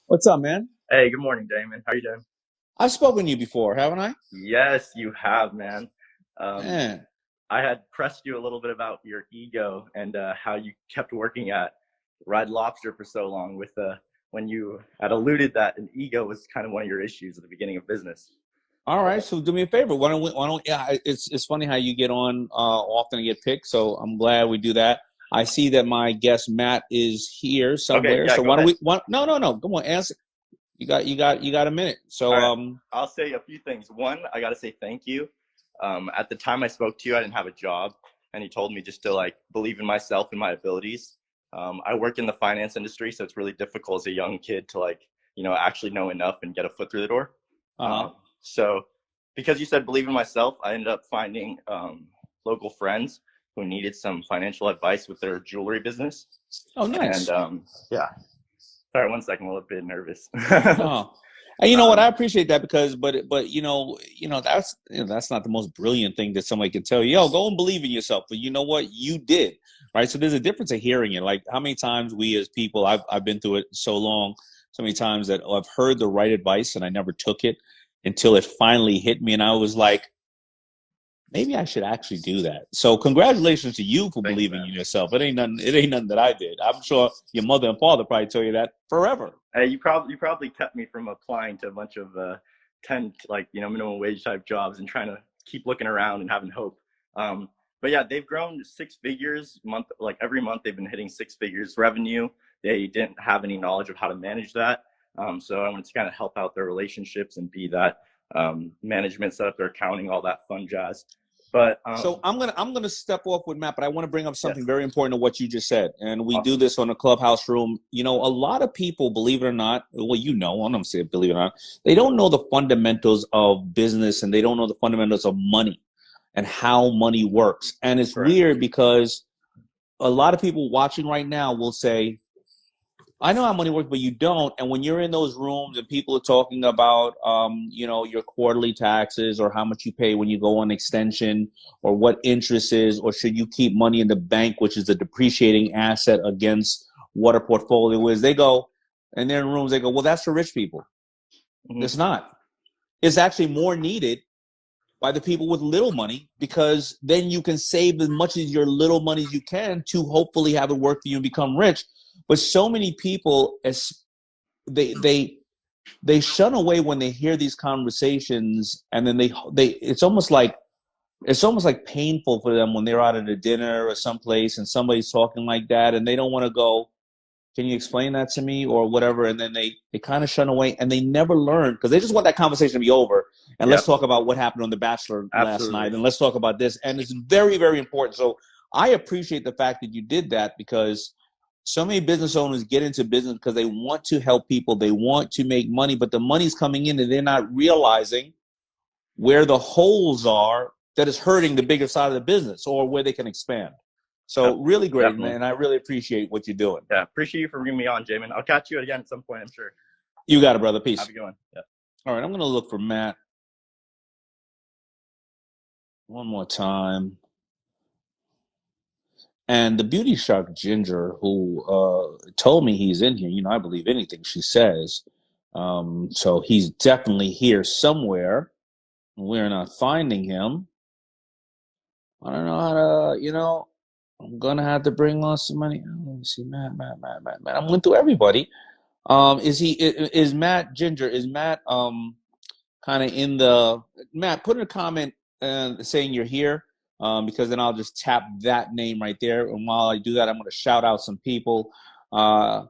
What's up, man? Hey, good morning, Damon. How you doing? I've spoken to you before, haven't I? Yes, you have, man. Um, Man. I had pressed you a little bit about your ego and how you kept working at Red Lobster for so long with when you had alluded that an ego was kind of one of your issues at the beginning of business. All right, so do me a favor. Why don't it's funny how you get on often and get picked, so I'm glad we do that. I see that my guest Matt is here Okay, somewhere. yeah, So go why don't ahead. we no. Come on, answer. You got a minute. All So right, I'll say a few things. One, I got to say thank you. At the time I spoke to you, I didn't have a job, and you told me just to like believe in myself and my abilities. I work in the finance industry, so it's really difficult as a young kid to actually know enough and get a foot through the door. uh-huh. So because you said believe in myself, I ended up finding local friends who needed some financial advice with their jewelry business. Oh, And nice. yeah, sorry, 1 second, I'm a little bit nervous. No. And you know what? I um, appreciate that because, but that's not the most brilliant thing that somebody can tell you. Yo, go and believe in yourself. But you know what? You did, right? So there's a difference of hearing it. Like how many times we as people, I've been through it so long, so many times that I've heard the right advice and I never took it until it finally hit me, and I was like, maybe I should actually do that. So congratulations to you for Thanks, believing man. in yourself. It ain't nothing. It ain't nothing that I did. I'm sure your mother and father probably tell you that forever. Hey, you probably kept me from applying to a bunch of 10 minimum wage type jobs and trying to keep looking around and having hope. Um, but yeah, they've grown 6 figures every month they've been hitting 6 figures revenue. They didn't have any knowledge of how to manage that. So I wanted to kind of help out their relationships and be that management, set up their accounting, all that fun jazz. But So I'm gonna step off with Matt, but I want to bring up something yes, very important to what you just said, and we do awesome. this on the clubhouse room. You know, a lot of people, believe it or not, well, I'm gonna say believe it or not, they don't know the fundamentals of business, and they don't know the fundamentals of money and how money works. And it's Correct. weird because a lot of people watching right now will say, I know how money works, but you don't. And when you're in those rooms and people are talking about, your quarterly taxes or how much you pay when you go on extension or what interest is, or should you keep money in the bank, which is a depreciating asset against what a portfolio is, they go, and they're in rooms, they go, well, that's for rich people. Mm-hmm. It's not. It's actually more needed by the people with little money because then you can save as much as your little money as you can to hopefully have it work for you and become rich. But so many people, as they they shun away when they hear these conversations, and then they it's almost like painful for them when they're out at a dinner or someplace and somebody's talking like that, and they don't want to go, can you explain that to me or whatever, and then they kind of shun away and they never learn because they just want that conversation to be over and let's Yep, talk about what happened on The Bachelor last night absolutely. and let's talk about this, and it's very, very important. So I appreciate the fact that you did that because so many business owners get into business because they want to help people, they want to make money, but the money's coming in and they're not realizing where the holes are that is hurting the bigger side of the business or where they can expand. Yep, So really great, definitely. man. I really appreciate what you're doing. Yeah, appreciate you for bringing me on, Jamin. I'll catch you again at some point, I'm sure. You got it, brother. Have Peace. a good one. Yeah. All right, I'm going to look for Matt one more time. And the beauty shark Ginger, who told me he's in here, I believe anything she says. So he's definitely here somewhere. We're not finding him. I don't know how to, I'm gonna have to bring on some money. Let me see, Matt. I went through everybody. Is Matt Ginger? Is Matt kind of in the Matt? Put in a comment saying you're here, because then I'll just tap that name right there. And while I do that, I'm gonna shout out some people. Uh,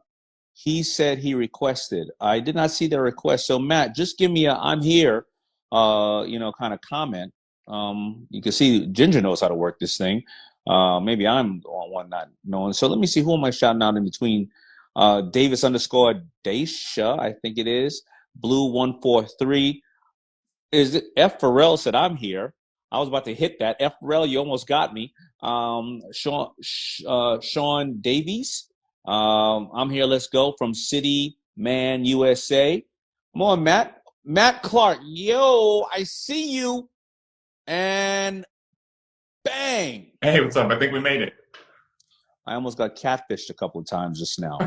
he said he requested. I did not see the request. So Matt, just give me a I'm here, kind of comment. You can see Ginger knows how to work this thing. Maybe I'm the one not knowing. So let me see, who am I shouting out in between? Davis underscore Daisha, I think it is. Blue 143. Is it F Pharrell said I'm here. I was about to hit that. F Pharrell, you almost got me. Sean Davies. I'm here. Let's go from City Man USA. Come on, Matt. Matt Clark. Yo, I see you. And bang. Hey, what's up? I think we made it. I almost got catfished a couple of times just now.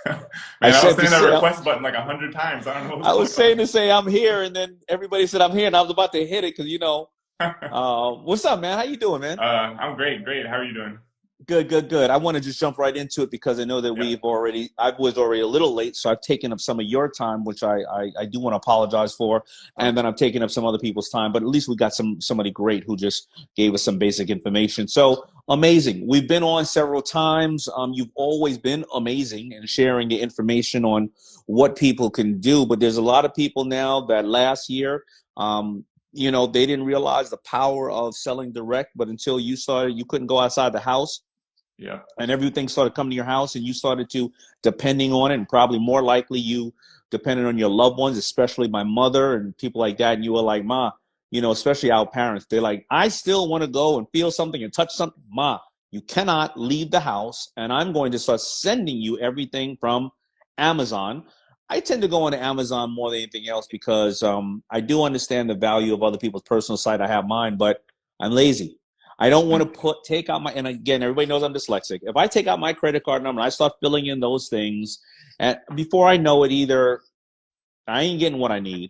I Man, I was said to saying that say, request button like 100 times. I don't know I what's was going saying to say I'm here, and then everybody said I'm here, and I was about to hit it because on. what's up, man? How you doing, man? I'm great, great. How are you doing? Good, good, good. I want to just jump right into it because I know that Yeah. I was already a little late, so I've taken up some of your time, which I do want to apologize for. And then I've taken up some other people's time, but at least we got somebody great who just gave us some basic information. So amazing. We've been on several times. You've always been amazing in sharing the information on what people can do, but there's a lot of people now that last year, they didn't realize the power of selling direct, but until you started, you couldn't go outside the house Yeah. and everything started coming to your house and you started to depending on it, and probably more likely you depended on your loved ones, especially my mother and people like that. And you were like, Ma, especially our parents, they're like, I still want to go and feel something and touch something. Ma, you cannot leave the house, and I'm going to start sending you everything from Amazon. I tend to go on Amazon more than anything else because I do understand the value of other people's personal site. I have mine, but I'm lazy. I don't want to take out and again, everybody knows I'm dyslexic. If I take out my credit card number, I start filling in those things, and before I know it, either I ain't getting what I need.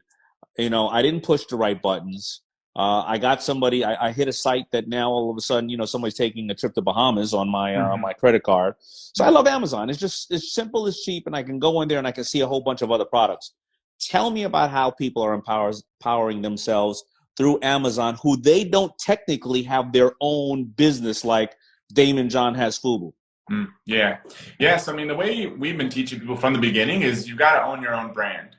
I didn't push the right buttons. I got somebody, I hit a site that now all of a sudden, somebody's taking a trip to Bahamas on my my credit card. So I love Amazon. It's simple, it's cheap, and I can go in there and I can see a whole bunch of other products. Tell me about how people are empowering themselves through Amazon, who they don't technically have their own business like Daymond John has Fubu. Yeah. Yes. I mean, the way we've been teaching people from the beginning is you got to own your own brand.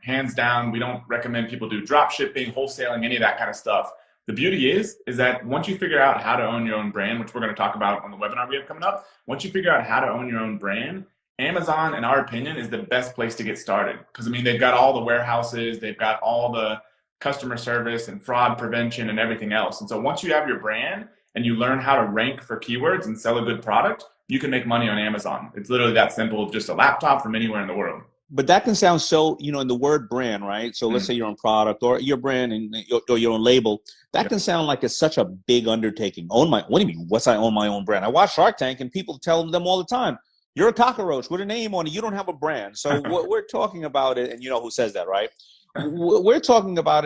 Hands down, we don't recommend people do drop shipping, wholesaling, any of that kind of stuff. The beauty is that once you figure out how to own your own brand, which we're going to talk about on the webinar we have coming up, once you figure out how to own your own brand, Amazon, in our opinion, is the best place to get started. Because, I mean, they've got all the warehouses, they've got all the customer service and fraud prevention and everything else. And so once you have your brand and you learn how to rank for keywords and sell a good product, you can make money on Amazon. It's literally that simple, just a laptop from anywhere in the world. But that can sound so, in the word brand, right? So let's say your own product or your brand and or your own label. That can sound like it's such a big undertaking. What do you mean? What's I own my own brand? I watch Shark Tank and people tell them all the time, you're a cockroach with a name on it. You don't have a brand. So what we're talking about it, and you know who says that, right? We're talking about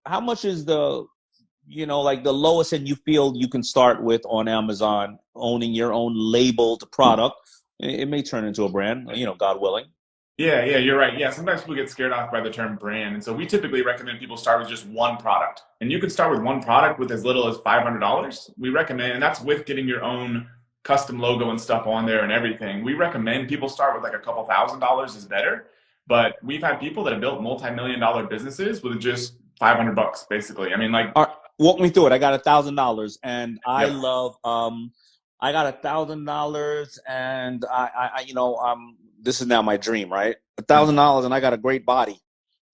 how much is the, like the lowest end you feel you can start with on Amazon, owning your own labeled product. It may turn into a brand, God willing. Yeah, you're right. Yeah, sometimes people get scared off by the term brand. And so we typically recommend people start with just one product. And you can start with one product with as little as $500. We recommend, and that's with getting your own custom logo and stuff on there and everything. We recommend people start with like a couple $1,000s is better. But we've had people that have built multi-million-dollar businesses with just $500, basically. I mean, like, all right, walk me through it. I got $1,000, and I love. I got $1,000, and this is now my dream, right? $1,000, and I got a great body,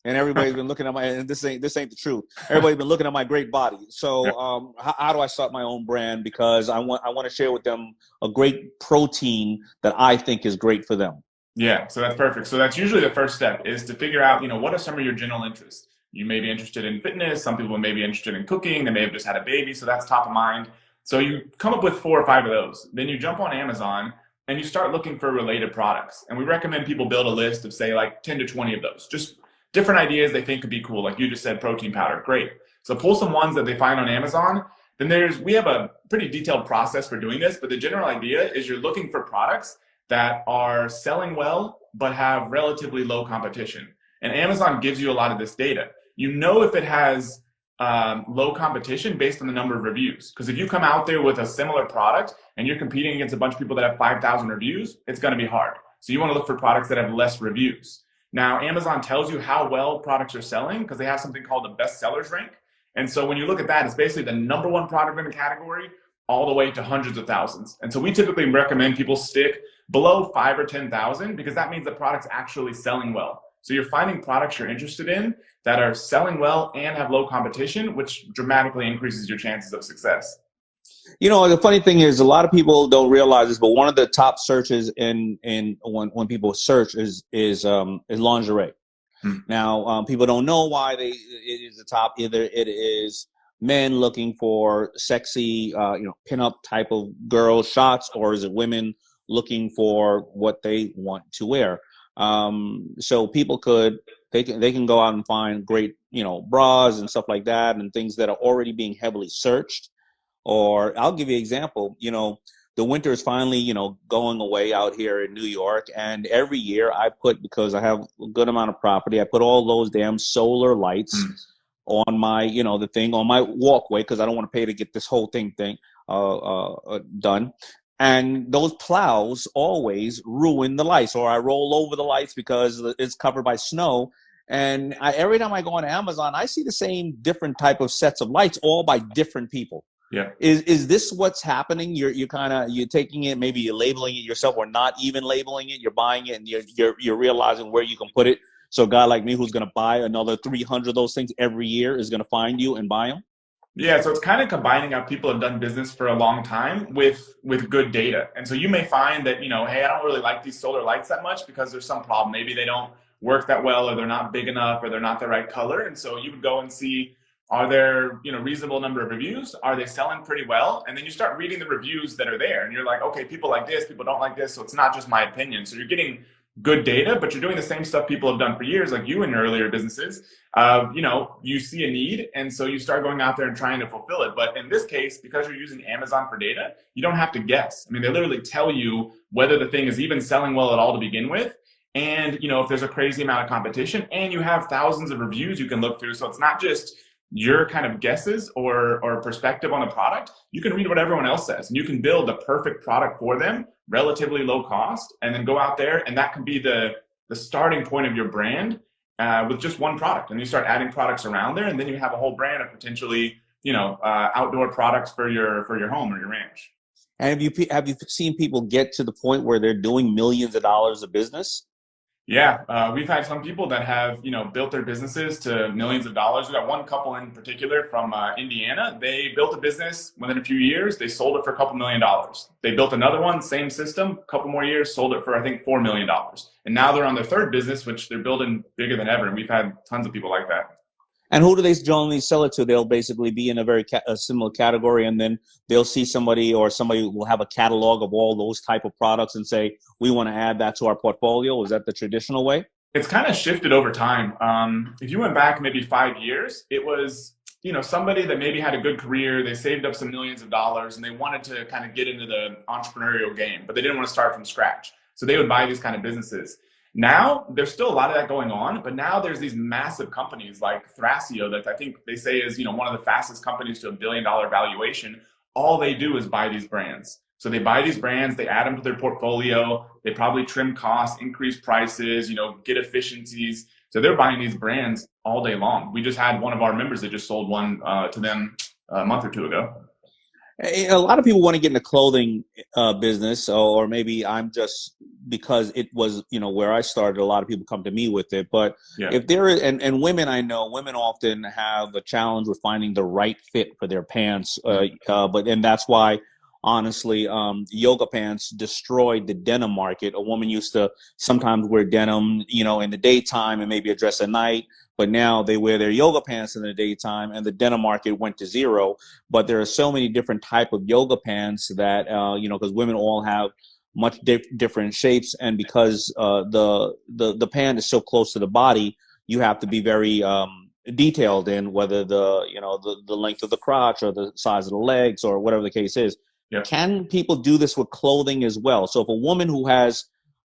and everybody's been looking at and this ain't the truth. Everybody's been looking at my great body. So, how do I start my own brand? Because I want to share with them a great protein that I think is great for them. Yeah, so that's perfect. So that's usually the first step, is to figure out, what are some of your general interests? You may be interested in fitness. Some people may be interested in cooking. They may have just had a baby, so that's top of mind. So you come up with 4 or 5 of those. Then you jump on Amazon and you start looking for related products. And we recommend people build a list of, say, like 10 to 20 of those. Just different ideas they think could be cool. Like you just said, protein powder. Great. So pull some ones that they find on Amazon. Then we have a pretty detailed process for doing this, but the general idea is you're looking for products that are selling well but have relatively low competition. And Amazon gives you a lot of this data. You know if it has low competition based on the number of reviews. Because if you come out there with a similar product and you're competing against a bunch of people that have 5,000 reviews, it's going to be hard. So you want to look for products that have less reviews. Now, Amazon tells you how well products are selling because they have something called the best sellers rank. And so when you look at that, it's basically the number one product in the category all the way to hundreds of thousands. And so we typically recommend people stick below 5 or 10,000 because that means the product's actually selling well. So you're finding products you're interested in that are selling well and have low competition, which dramatically increases your chances of success. The funny thing is, a lot of people don't realize this, but one of the top searches in when people search is lingerie. Now, people don't know why it is the top. Either it is men looking for sexy, pinup type of girl shots, or is it women looking for what they want to wear. So people they can go out and find great, bras and stuff like that, and things that are already being heavily searched. Or I'll give you an example. The winter is finally, going away out here in New York. And every year because I have a good amount of property, I put all those damn solar lights on my, the thing on my walkway, because I don't want to pay to get this whole thing done. And those plows always ruin the lights, or I roll over the lights because it's covered by snow. And every time I go on Amazon, I see the same different type of sets of lights, all by different people. Yeah. Is this what's happening? You're taking it, maybe you're labeling it yourself, or not even labeling it. You're buying it, and you're realizing where you can put it. So a guy like me who's going to buy another 300 of those things every year is going to find you and buy them. Yeah, so it's kind of combining how people have done business for a long time with good data. And so you may find that, hey, I don't really like these solar lights that much because there's some problem. Maybe they don't work that well, or they're not big enough, or they're not the right color. And so you would go and see, are there, reasonable number of reviews? Are they selling pretty well? And then you start reading the reviews that are there, and you're like, okay, people like this, people don't like this. So it's not just my opinion. So you're getting good data, but you're doing the same stuff people have done for years, like you in your earlier businesses. You see a need, and so you start going out there and trying to fulfill it. But in this case, because you're using Amazon for data, you don't have to guess. I mean, they literally tell you whether the thing is even selling well at all to begin with. And, if there's a crazy amount of competition, and you have thousands of reviews you can look through. So it's not just your kind of guesses or perspective on the product. You can read what everyone else says, and you can build a perfect product for them, relatively low cost, and then go out there, and that can be the starting point of your brand with just one product. And you start adding products around there, and then you have a whole brand of potentially, outdoor products for your home or your ranch. And have you seen people get to the point where they're doing millions of dollars of business? Yeah, we've had some people that have, built their businesses to millions of dollars. We got one couple in particular from Indiana. They built a business within a few years. They sold it for a couple $1 million. They built another one, same system, a couple more years, sold it for, I think, $4 million. And now they're on their third business, which they're building bigger than ever. And we've had tons of people like that. And who do they generally sell it to? They'll basically be in a very similar category, and then they'll see somebody will have a catalog of all those type of products and say, we want to add that to our portfolio. Is that the traditional way? It's kind of shifted over time. If you went back maybe 5 years, it was, somebody that maybe had a good career, they saved up some millions of dollars, and they wanted to kind of get into the entrepreneurial game, but they didn't want to start from scratch. So they would buy these kind of businesses. Now, there's still a lot of that going on, but now there's these massive companies like Thrasio that I think they say is, one of the fastest companies to $1 billion valuation. All they do is buy these brands. So they buy these brands, they add them to their portfolio, they probably trim costs, increase prices, get efficiencies. So they're buying these brands all day long. We just had one of our members that just sold one to them a month or two ago. A lot of people want to get in the clothing business, or maybe I'm just, because it was, where I started, a lot of people come to me with it. But yeah. If there is, and women, I know women often have a challenge with finding the right fit for their pants. And that's why, honestly, yoga pants destroyed the denim market. A woman used to sometimes wear denim, in the daytime and maybe a dress at night. But now they wear their yoga pants in the daytime, and the denim market went to zero. But there are so many different type of yoga pants that, because women all have much different shapes, and because the pant is so close to the body, you have to be very detailed in whether the length of the crotch or the size of the legs or whatever the case is. Yeah. Can people do this with clothing as well? So if a woman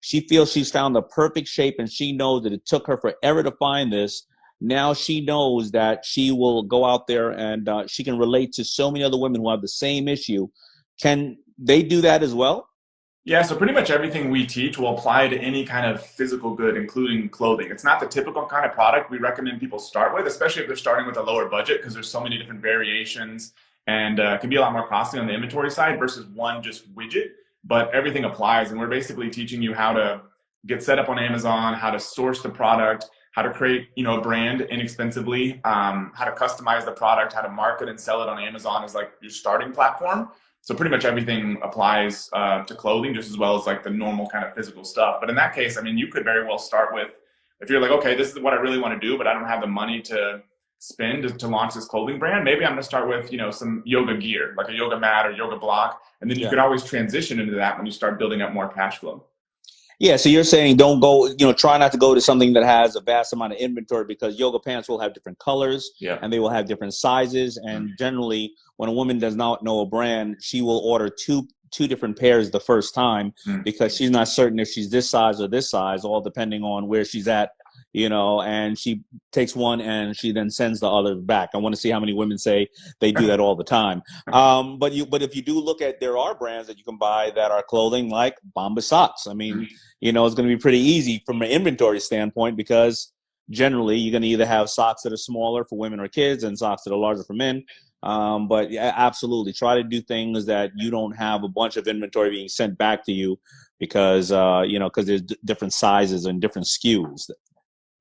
she feels she's found the perfect shape, and she knows that it took her forever to find this, now she knows that she will go out there and she can relate to so many other women who have the same issue. Can they do that as well? Yeah, so pretty much everything we teach will apply to any kind of physical good, including clothing. It's not the typical kind of product we recommend people start with, especially if they're starting with a lower budget, because there's so many different variations, and it can be a lot more costly on the inventory side versus one just widget. But everything applies, and we're basically teaching you how to get set up on Amazon, how to source the product, how to create, a brand inexpensively, how to customize the product, how to market and sell it on Amazon as like your starting platform. So pretty much everything applies to clothing just as well as like the normal kind of physical stuff. But in that case, I mean, you could very well start with, if you're like, okay, this is what I really want to do, but I don't have the money to spend to launch this clothing brand. Maybe I'm going to start with, some yoga gear, like a yoga mat or yoga block. And then you could always transition into that when you start building up more cash flow. Yeah, so you're saying don't go, try not to go to something that has a vast amount of inventory, because yoga pants will have different colors and they will have different sizes. And generally, when a woman does not know a brand, she will order two different pairs the first time because she's not certain if she's this size or this size, all depending on where she's at, and she takes one and she then sends the other back. I want to see how many women say they do that all the time. But if you do look at, there are brands that you can buy that are clothing like Bombas socks. I mean, it's going to be pretty easy from an inventory standpoint, because generally you're going to either have socks that are smaller for women or kids and socks that are larger for men. But yeah, absolutely try to do things that you don't have a bunch of inventory being sent back to you because there's different sizes and different SKUs.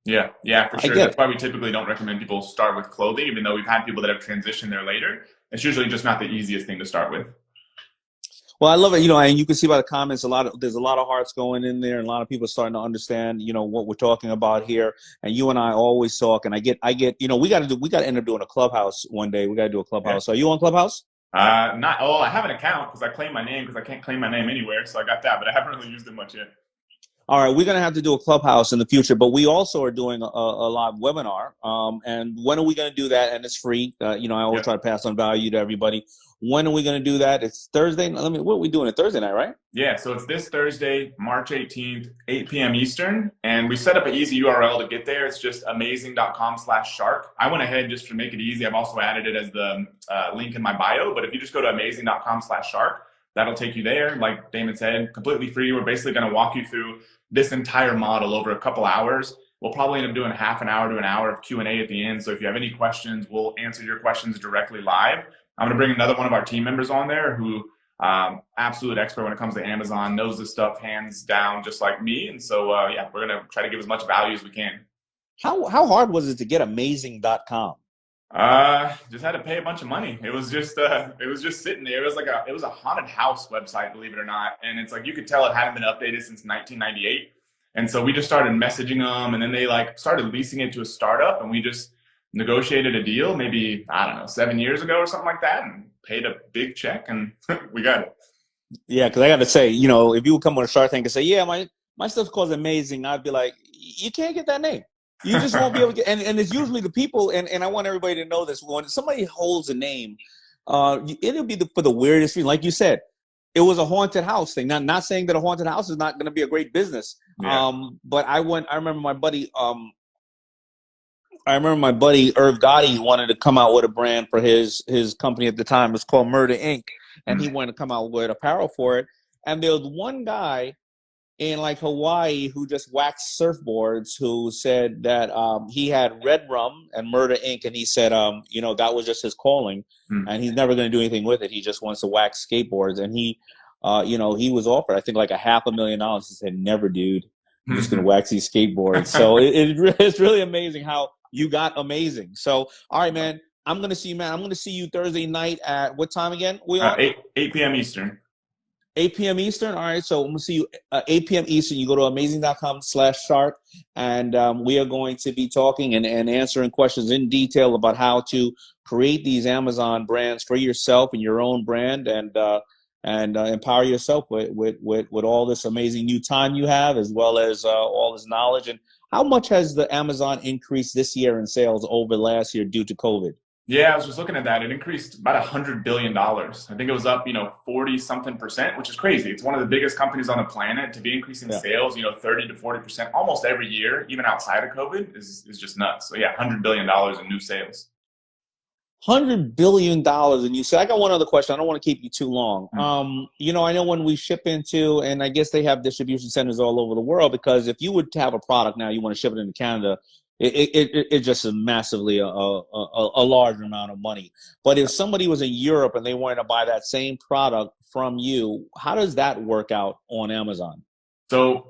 Yeah, for sure. That's why we typically don't recommend people start with clothing, even though we've had people that have transitioned there later. It's usually just not the easiest thing to start with. Well, I love it, and you can see by the comments, there's a lot of hearts going in there, and a lot of people starting to understand, what we're talking about here. And you and I always talk, and I get, we got to end up doing a Clubhouse one day. We got to do a Clubhouse. Are you on Clubhouse? I have an account because I claim my name, because I can't claim my name anywhere. So I got that, but I haven't really used it much yet. All right, we're going to have to do a Clubhouse in the future, but we also are doing a live webinar. And when are we going to do that? And it's free. I always try to pass on value to everybody. When are we going to do that? It's Thursday. What are we doing? It Thursday night, right? Yeah, so it's this Thursday, March 18th, 8 p.m. Eastern. And we set up an easy URL to get there. It's just amazing.com/shark. I went ahead just to make it easy. I've also added it as the link in my bio. But if you just go to amazing.com/shark, that'll take you there. Like Damon said, completely free. We're basically going to walk you through this entire model over a couple hours. We'll probably end up doing half an hour to an hour of Q&A at the end. So if you have any questions, we'll answer your questions directly live. I'm going to bring another one of our team members on there who absolute expert when it comes to Amazon, knows this stuff hands down just like me. And so, we're going to try to give as much value as we can. How hard was it to get amazing.com? Just had to pay a bunch of money. It was just sitting there. It was a haunted house website, believe it or not. And it's like, you could tell it hadn't been updated since 1998. And so we just started messaging them, and then they started leasing it to a startup, and we just negotiated a deal maybe, 7 years ago or something like that, and paid a big check, and we got it. Yeah. Cause I got to say, if you would come on a Shark Tank and say, yeah, my stuff's called Amazing, I'd be like, you can't get that name. You just won't be able to get, and it's usually the people, and I want everybody to know this, when somebody holds a name, it'll be for the weirdest reason. Like you said, it was a haunted house thing. Not saying that a haunted house is not going to be a great business. Yeah. But I remember my buddy, Irv Gotti wanted to come out with a brand for his company at the time. It was called Murder Inc. And he wanted to come out with apparel for it. And there was one guy in Hawaii who just waxed surfboards who said that he had Red Rum and Murder Inc. And he said, that was just his calling, and he's never going to do anything with it. He just wants to wax skateboards. And he was offered, I think, $500,000. He said, never, dude. I'm just going to wax these skateboards. So it's really amazing how you got amazing. So, all right, man, I'm going to see you, man. I'm going to see you Thursday night at what time again? 8 p.m. Eastern. 8 p.m. Eastern. All right. So I'm going to see you 8 p.m. Eastern. You go to amazing.com/shark, and we are going to be talking and answering questions in detail about how to create these Amazon brands for yourself and your own brand, and empower yourself with all this amazing new time you have, as well as all this knowledge. And how much has the Amazon increased this year in sales over last year due to COVID? Yeah, I was just looking at that. It increased about $100 billion. I think it was up, 40-something%, which is crazy. It's one of the biggest companies on the planet. To be increasing sales, 30 to 40% almost every year, even outside of COVID, is just nuts. So yeah, $100 billion in new sales. $100 billion. And you said, I got one other question. I don't want to keep you too long. I know when we ship into, and I guess they have distribution centers all over the world, because if you would have a product now, you want to ship it into Canada, it just is massively a large amount of money. But if somebody was in Europe and they wanted to buy that same product from you, how does that work out on Amazon? So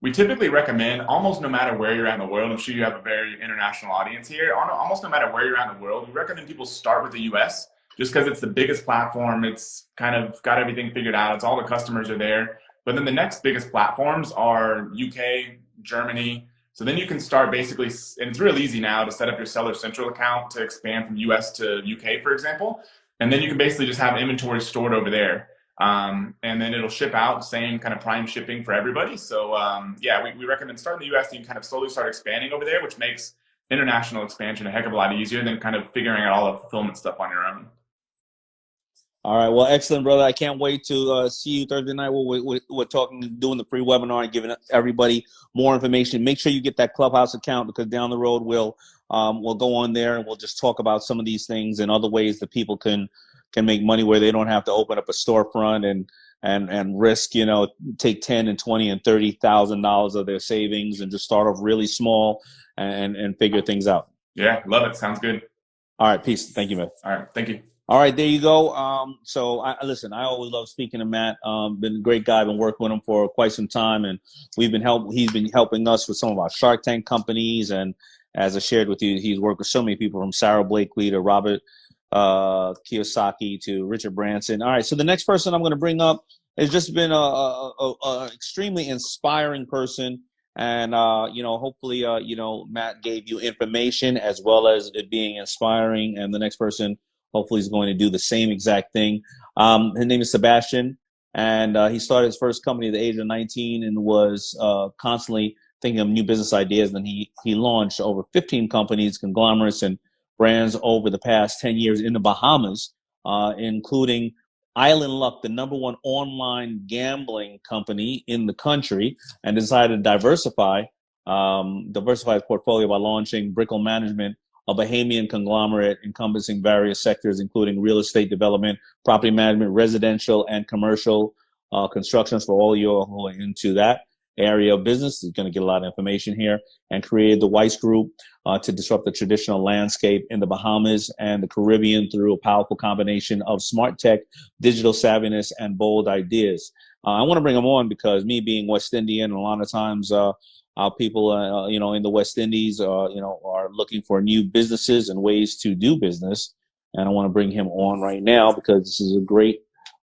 we typically recommend, almost no matter where you're at in the world, I'm sure you have a very international audience here, almost no matter where you're at in the world, we recommend people start with the US, just because it's the biggest platform. It's kind of got everything figured out. It's all the customers are there. But then the next biggest platforms are UK, Germany, So then you can start basically, and it's real easy now to set up your Seller Central account to expand from US to UK, for example. And then you can basically just have inventory stored over there. And then it'll ship out, same kind of prime shipping for everybody. So yeah, we recommend starting in the US, and you can kind of slowly start expanding over there, which makes international expansion a heck of a lot easier than kind of figuring out all the fulfillment stuff on your own. All right. Well, excellent, brother. I can't wait to see you Thursday night. We're talking, doing the free webinar and giving everybody more information. Make sure you get that Clubhouse account, because down the road we'll go on there and we'll just talk about some of these things and other ways that people can make money where they don't have to open up a storefront and risk, take $10 and $20 and $30,000 of their savings and just start off really small and figure things out. Yeah, love it. Sounds good. All right. Peace. Thank you, man. All right. Thank you. All right, there you go. So listen, I always love speaking to Matt. Been a great guy. Been working with him for quite some time, and he's been helping us with some of our Shark Tank companies. And as I shared with you, he's worked with so many people, from Sarah Blakely to Robert Kiyosaki to Richard Branson. All right, so the next person I'm going to bring up has just been a extremely inspiring person. And, hopefully, Matt gave you information as well as it being inspiring. And the next person hopefully is going to do the same exact thing. His name is Sebastian, and he started his first company at the age of 19 and was constantly thinking of new business ideas. And he launched over 15 companies, conglomerates, and brands over the past 10 years in the Bahamas, including Island Luck, the #1 online gambling company in the country, and decided to diversify his portfolio by launching Brickle Management, a Bahamian conglomerate encompassing various sectors, including real estate development, property management, residential and commercial constructions. For all you who are into that area of business, you're going to get a lot of information here. And created the Weiss Group to disrupt the traditional landscape in the Bahamas and the Caribbean through a powerful combination of smart tech, digital savviness, and bold ideas. I want to bring him on because, me being West Indian, a lot of times our people, in the West Indies, are looking for new businesses and ways to do business. And I want to bring him on right now because this is a great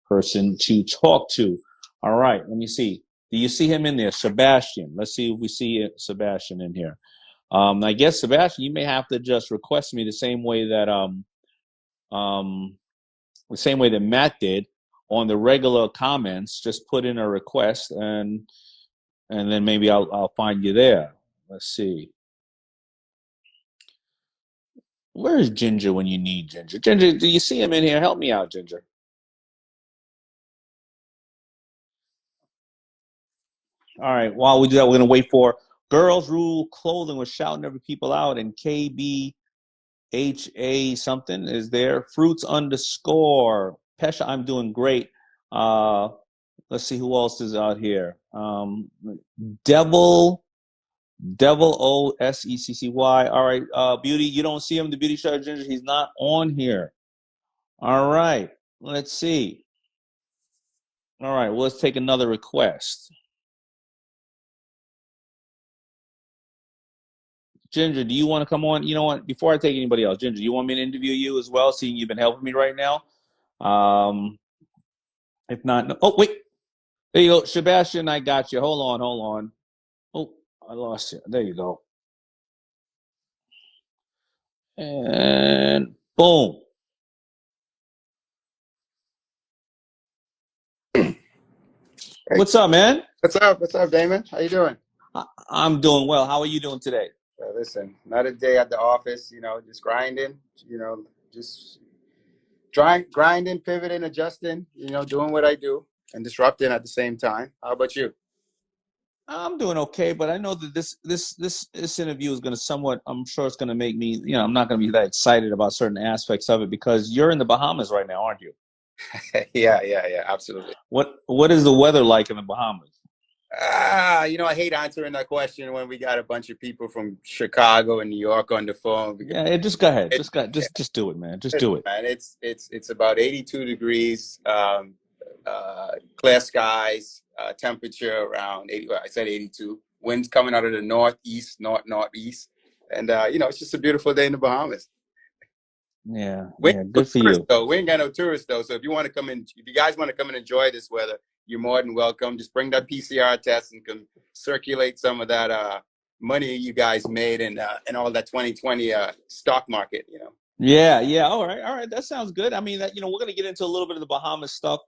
person to talk to. All right, let me see. Do you see him in there? Sebastian. Let's see if we see Sebastian in here. I guess, Sebastian, you may have to just request me the same way that Matt did on the regular comments. Just put in a request, and then maybe I'll find you there. Let's see. Where is Ginger when you need Ginger? Ginger, do you see him in here? Help me out, Ginger. All right. While we do that, we're going to wait for Girls Rule Clothing. We're shouting every people out, and KBHA something is there. Fruits _. Pesha, I'm doing great. Let's see who else is out here. Devil OSECCY. All right, Beauty, you don't see him, the Beauty Shot Ginger. He's not on here. All right, let's see. All right, well, let's take another request. Ginger, do you want to come on? You know what? Before I take anybody else, Ginger, you want me to interview you as well, seeing you've been helping me right now? If not, no. Oh, wait. There you go. Sebastian, I got you. Hold on. Oh, I lost you. There you go. And boom. Hey. What's up, man? What's up, Damon? How you doing? I'm doing well. How are you doing today? Listen, another day at the office, just grinding, just grinding, pivoting, adjusting, doing what I do and disrupting at the same time. How about you? I'm doing okay, but I know that this interview is going to somewhat, I'm sure it's going to make me, I'm not going to be that excited about certain aspects of it because you're in the Bahamas right now, aren't you? Yeah, absolutely. What is the weather like in the Bahamas? I hate answering that question when we got a bunch of people from Chicago and New York on the phone. Yeah, just go ahead. Just do it, man. Just do it. Man, it's about 82 degrees, clear skies, temperature around 80. Well, I said 82. Winds coming out of the northeast, northeast, and it's just a beautiful day in the Bahamas. Yeah, good for you. Though. We ain't got no tourists though, so if you guys want to come and enjoy this weather, you're more than welcome. Just bring that PCR test and can circulate some of that money you guys made in all that 2020 stock market, you know. Yeah. All right. That sounds good. I mean, that we're gonna get into a little bit of the Bahamas stuff.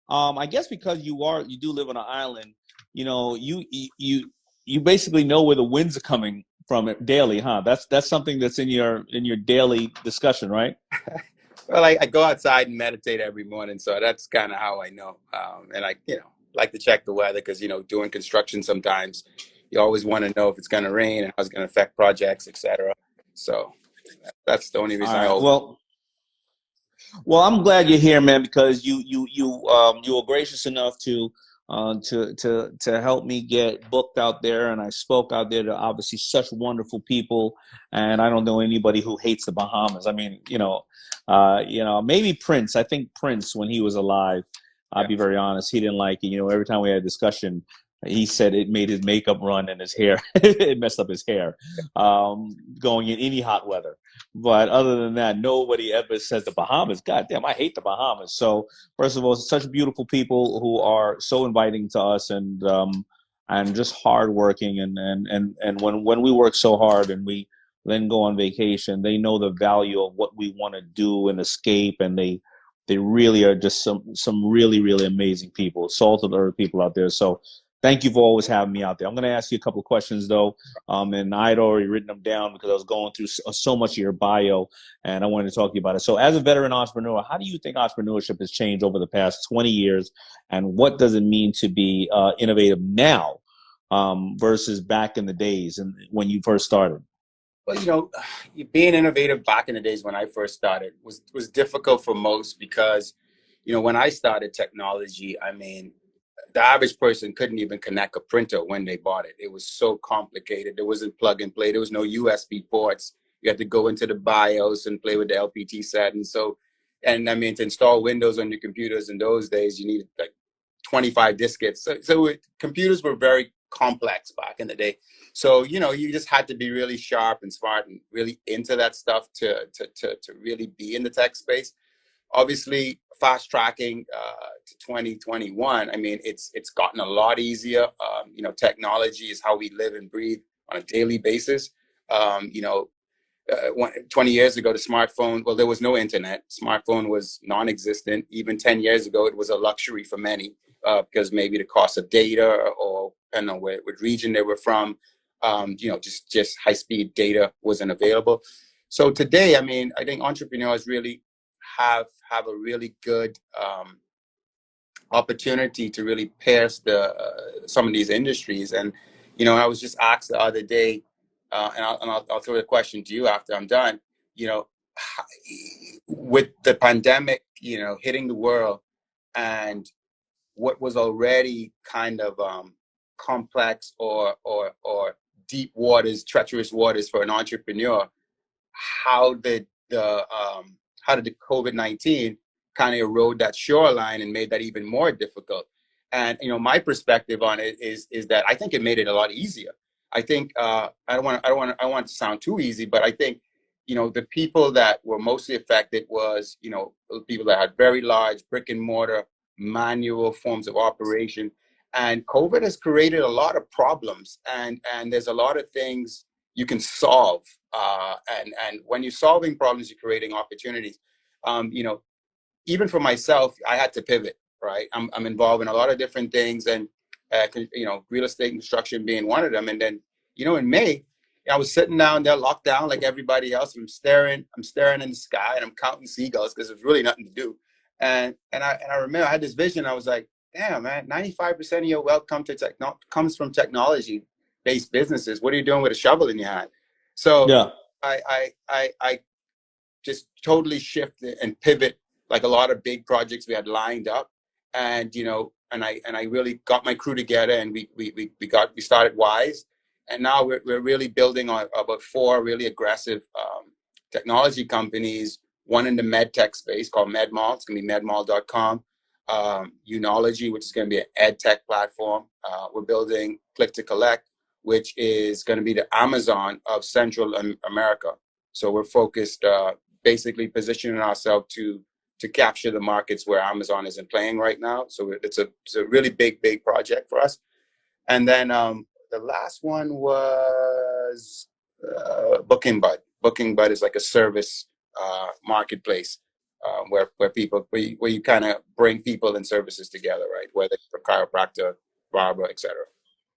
I guess because you do live on an island, you basically know where the winds are coming from daily, huh? That's something that's in your daily discussion, right? Well, I go outside and meditate every morning, so that's kind of how I know. And I, like to check the weather because, doing construction sometimes you always want to know if it's going to rain and how it's going to affect projects, etc. So that's the only All reason I right. hold. Well, I'm glad you're here, man, because you were gracious enough to help me get booked out there, and I spoke out there to obviously such wonderful people, and I don't know anybody who hates the Bahamas. I mean, maybe Prince. I think Prince, when he was alive, I'll be very honest, he didn't like it. Every time we had a discussion, he said it made his makeup run and his hair, it messed up his hair, going in any hot weather. But other than that, nobody ever says the Bahamas. God damn, I hate the Bahamas. So first of all, such beautiful people who are so inviting to us and just hardworking. And when we work so hard and we then go on vacation, they know the value of what we want to do and escape. And they really are just some really, really amazing people, salt of the earth people out there. So thank you for always having me out there. I'm going to ask you a couple of questions, though, and I'd already written them down because I was going through so much of your bio, and I wanted to talk to you about it. So as a veteran entrepreneur, how do you think entrepreneurship has changed over the past 20 years, and what does it mean to be innovative now versus back in the days and when you first started? Well, being innovative back in the days when I first started was difficult for most because, when I started technology, I mean, the average person couldn't even connect a printer when they bought it. It was so complicated. There wasn't plug and play. There was no USB ports. You had to go into the BIOS and play with the LPT set. And I mean, to install Windows on your computers in those days, you needed like 25 diskettes. So computers were very complex back in the day. So, you just had to be really sharp and smart and really into that stuff to really be in the tech space. Obviously, fast tracking to 2021. I mean, it's gotten a lot easier. Technology is how we live and breathe on a daily basis. 20 years ago, the smartphone, well, there was no internet. Smartphone was non-existent. Even 10 years ago, it was a luxury for many because maybe the cost of data or I don't know what region they were from, just high-speed data wasn't available. So today, I mean, I think entrepreneurs really have a really good opportunity to really pierce some of these industries. And I was just asked the other day, and I'll throw the question to you after I'm done. With the pandemic, hitting the world, and what was already kind of complex or deep waters, treacherous waters for an entrepreneur, how did the COVID-19 kind of erode that shoreline and made that even more difficult? And my perspective on it is that I think it made it a lot easier. I think I don't want it to sound too easy, but I think the people that were mostly affected was people that had very large brick and mortar manual forms of operation, and COVID has created a lot of problems, and there's a lot of things you can solve, and when you're solving problems, you're creating opportunities. Even for myself, I had to pivot. Right, I'm involved in a lot of different things, and real estate and construction being one of them. And then in May, I was sitting down there, locked down like everybody else. I'm staring in the sky, and I'm counting seagulls because there's really nothing to do. And I remember I had this vision. I was like, damn, man, 95% of your wealth comes from technology-based businesses. What are you doing with a shovel in your hand? So Yeah. I just totally shift and pivot, like a lot of big projects we had lined up. And, and I really got my crew together, and we started Wise. And now we're really building on about 4 really aggressive technology companies, one in the med tech space called MedMall. It's going to be medmall.com. Unology, which is going to be an ed tech platform. We're building Click to Collect, which is going to be the Amazon of Central America. So we're focused, basically positioning ourselves to capture the markets where Amazon isn't playing right now. So it's a really big project for us. And then the last one was was Booking Bud. Booking Bud is like a service marketplace where you kind of bring people and services together, right? Whether it's a chiropractor, barber, etc.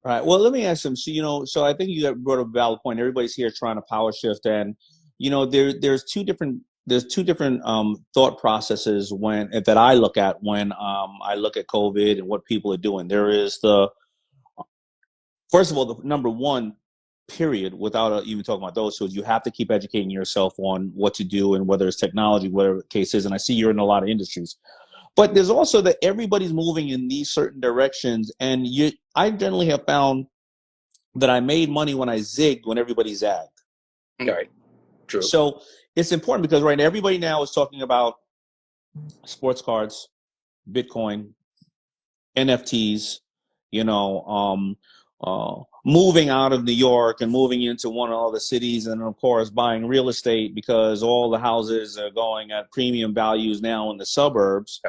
All right. Well, let me ask him. So, so I think you brought a valid point. Everybody's here trying to power shift, and there's two different thought processes that I look at when I look at COVID and what people are doing. There is first of all, the number one period, without even talking about those, so you have to keep educating yourself on what to do and whether it's technology, whatever the case is. And I see you're in a lot of industries. But there's also that everybody's moving in these certain directions. And I generally have found that I made money when I zigged when everybody zagged. Right. True. So it's important because right now everybody now is talking about sports cards, Bitcoin, NFTs, moving out of New York and moving into one of all the cities, and of course buying real estate because all the houses are going at premium values now in the suburbs.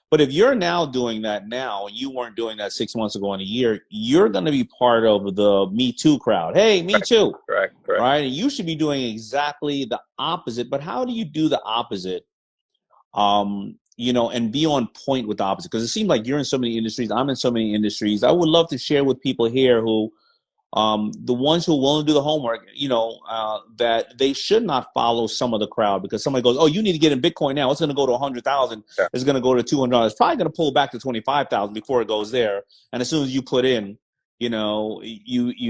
But if you're now doing that now, and you weren't doing that 6 months ago in a year, you're going to be part of the Me Too crowd. Hey, Me Too. Correct. Right? And you should be doing exactly the opposite. But how do you do the opposite? And be on point with the opposite? Because it seems like you're in so many industries. I'm in so many industries. I would love to share with people here who, the ones who are willing to do the homework, that they should not follow some of the crowd, because somebody goes, oh, you need to get in Bitcoin now. It's going to go to 100,000. Yeah. It's going to go to $200. It's probably going to pull back to 25,000 before it goes there. And as soon as you put in, you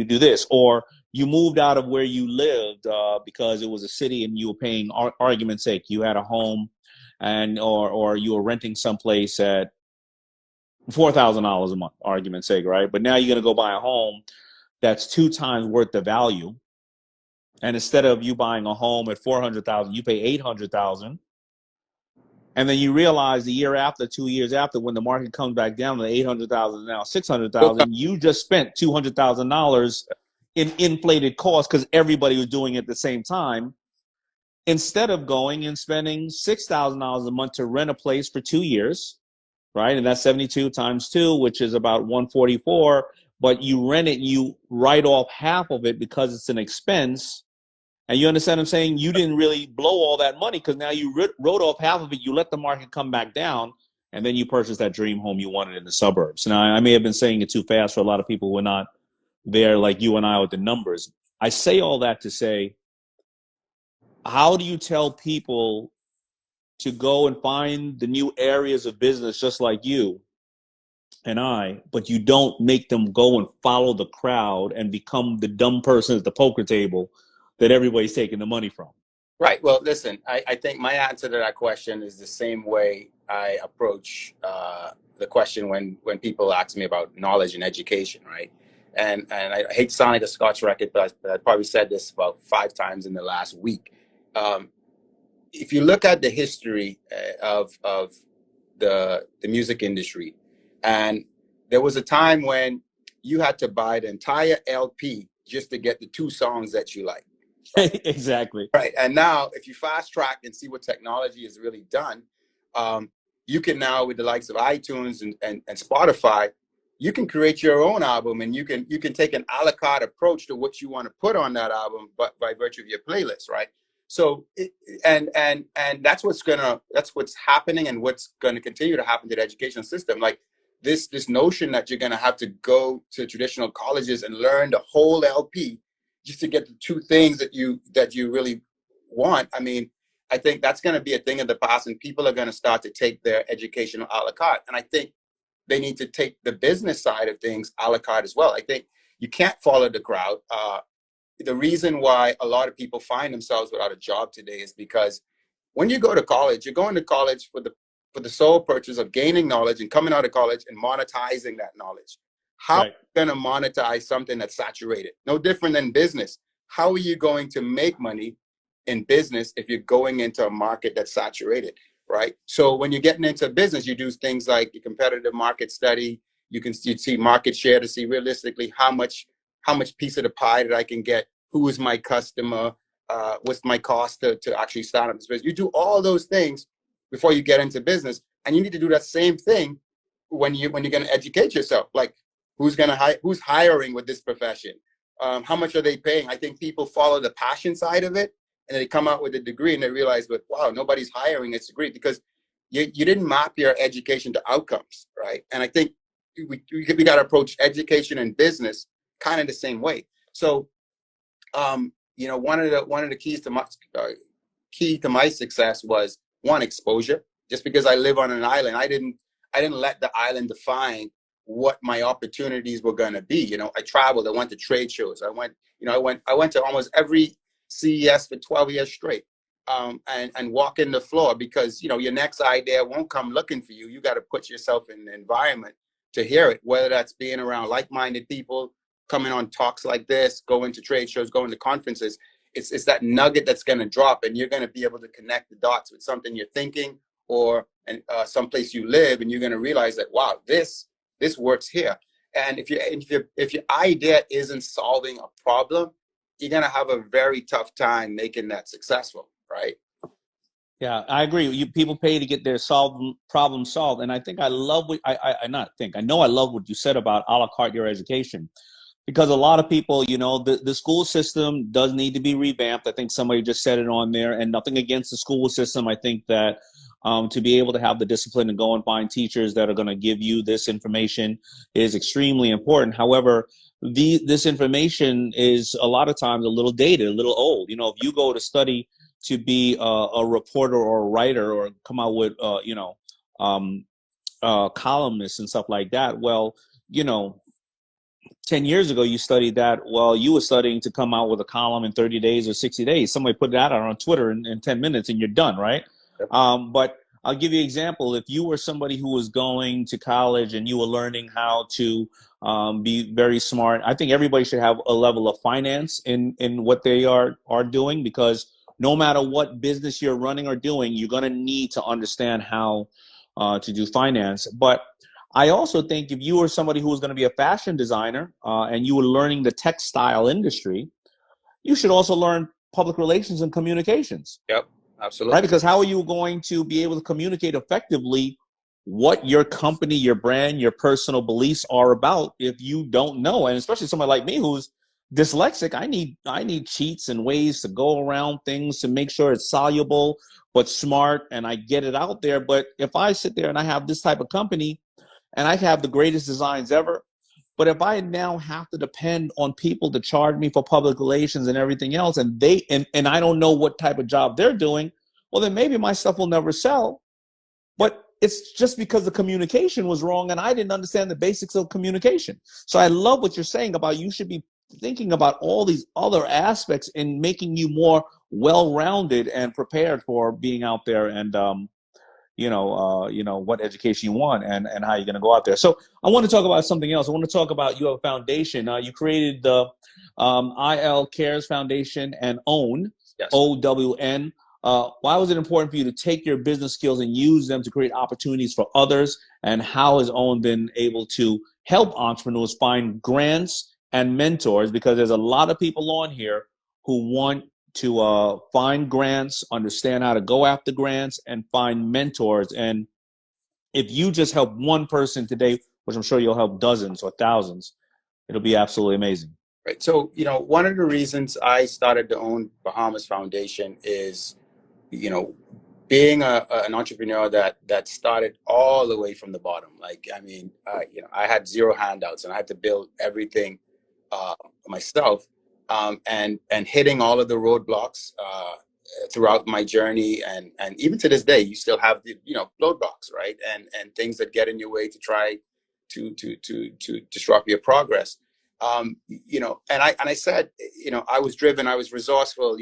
do this, or you moved out of where you lived because it was a city and you were paying, argument's sake, you had a home or you were renting someplace at $4,000 a month, argument's sake, right? But now you're going to go buy a home that's 2 times worth the value. And instead of you buying a home at $400,000, you pay $800,000. And then you realize the year after, 2 years after, when the market comes back down to $800,000, now $600,000, you just spent $200,000 in inflated costs because everybody was doing it at the same time. Instead of going and spending $6,000 a month to rent a place for 2 years, right? And that's 72 times 2, which is about 144. But you rent it, you write off half of it because it's an expense. And you understand what I'm saying? You didn't really blow all that money because now you wrote off half of it. You let the market come back down, and then you purchase that dream home you wanted in the suburbs. Now, I may have been saying it too fast for a lot of people who are not there like you and I with the numbers. I say all that to say, how do you tell people to go and find the new areas of business just like you and but you don't make them go and follow the crowd and become the dumb person at the poker table that everybody's taking the money from? Right. Well, listen, I think my answer to that question is the same way I approach the question when people ask me about knowledge and education, right? And I hate to sound like a Scotch record, but I probably said this about 5 times in the last week. If you look at the history of the music industry, and there was a time when you had to buy the entire LP just to get the 2 songs that you like. Right? Exactly. Right. And now if you fast track and see what technology has really done, you can now, with the likes of iTunes and Spotify, you can create your own album, and you can take an a la carte approach to what you want to put on that album, but by virtue of your playlist, right? So, and that's what's happening, and what's going to continue to happen to the education system. Like this notion that you're going to have to go to traditional colleges and learn the whole LP just to get the 2 things that you really want. I mean, I think that's going to be a thing of the past, and people are going to start to take their education a la carte. And I think they need to take the business side of things a la carte as well. I think you can't follow the crowd. The reason why a lot of people find themselves without a job today is because when you go to college, you're going to college for the sole purpose of gaining knowledge and coming out of college and monetizing that knowledge. How are you going to monetize something that's saturated? No different than business. How are you going to make money in business if you're going into a market that's saturated, right? So when you're getting into business, you do things like your competitive market study. You see market share to see realistically how much piece of the pie that I can get, who is my customer, what's my cost to actually start up this business. You do all those things before you get into business, and you need to do that same thing when you're going to educate yourself. Like who's hiring with this profession? how much are they paying? I think people follow the passion side of it, and they come out with a degree and they realize, but wow, nobody's hiring this degree because you didn't map your education to outcomes, right? And I think we got to approach education and business kind of the same way. So, you know, one of the keys to my success was, one, exposure. Just because I live on an island, I didn't let the island define what my opportunities were going to be. You know, I traveled, I went to trade shows. I went to almost every CES for 12 years straight, and walking the floor, because, you know, your next idea won't come looking for you. You got to put yourself in the environment to hear it, whether that's being around like-minded people, coming on talks like this, going to trade shows, going to conferences. It's that nugget that's going to drop, and you're going to be able to connect the dots with something you're thinking, or someplace you live, and you're going to realize that, wow, this works here. And if your idea isn't solving a problem, you're going to have a very tough time making that successful, right? Yeah, I agree. People pay to get their problem solved, and I think I love what I know I love what you said about a la carte your education, because a lot of people, you know, the school system does need to be revamped. I think somebody just said it on there, and nothing against the school system. I think that to be able to have the discipline to go and find teachers that are going to give you this information is extremely important. However, this information is a lot of times a little dated, a little old. You know, if you go to study to be a reporter or a writer, or come out with, columnists and stuff like that, well, you know, 10 years ago, you studied that. Well, you were studying to come out with a column in 30 days or 60 days. Somebody put that out on Twitter in 10 minutes and you're done, right? Yep. But I'll give you an example. If you were somebody who was going to college and you were learning how to be very smart, I think everybody should have a level of finance in what they are doing, because no matter what business you're running or doing, you're going to need to understand how to do finance. But I also think if you were somebody who was going to be a fashion designer and you were learning the textile industry, you should also learn public relations and communications. Yep, absolutely. Right? Because how are you going to be able to communicate effectively what your company, your brand, your personal beliefs are about if you don't know? And especially somebody like me who's dyslexic, I need cheats and ways to go around things to make sure it's soluble but smart and I get it out there. But if I sit there and I have this type of company, and I have the greatest designs ever, but if I now have to depend on people to charge me for public relations and everything else, and I don't know what type of job they're doing, well, then maybe my stuff will never sell. But it's just because the communication was wrong and I didn't understand the basics of communication. So I love what you're saying about you should be thinking about all these other aspects in making you more well-rounded and prepared for being out there and what education you want and how you're going to go out there. So I want to talk about something else. I want to talk about you have a foundation. You created the IL Cares Foundation and OWN, yes. OWN. Why was it important for you to take your business skills and use them to create opportunities for others? And how has OWN been able to help entrepreneurs find grants and mentors? Because there's a lot of people on here who want to find grants, understand how to go after grants, and find mentors. And if you just help one person today, which I'm sure you'll help dozens or thousands, it'll be absolutely amazing. Right. So, you know, one of the reasons I started the OWN Bahamas Foundation is, you know, being an entrepreneur that started all the way from the bottom. Like, I mean, I had zero handouts and I had to build everything myself. And hitting all of the roadblocks throughout my journey, and even to this day, you still have the roadblocks, right? And things that get in your way to try to disrupt your progress. And I said, I was driven, I was resourceful.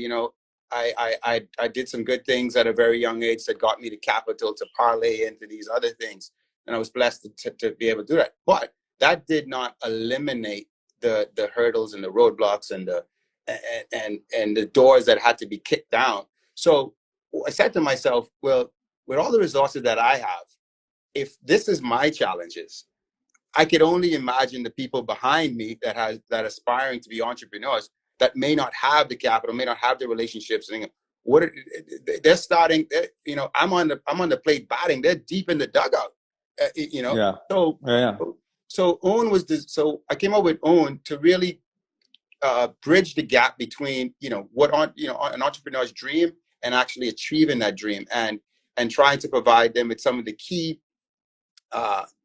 I did some good things at a very young age that got me the capital to parlay into these other things, and I was blessed to be able to do that. But that did not eliminate the hurdles and the roadblocks and the doors that had to be kicked down. So I said to myself, well, with all the resources that I have, if this is my challenges, I could only imagine the people behind me that aspiring to be entrepreneurs that may not have the capital, may not have the relationships. And they're starting, I'm on the plate batting. They're deep in the dugout, Yeah. So OWN so I came up with OWN to really bridge the gap between, an entrepreneur's dream and actually achieving that dream, and trying to provide them with some of the key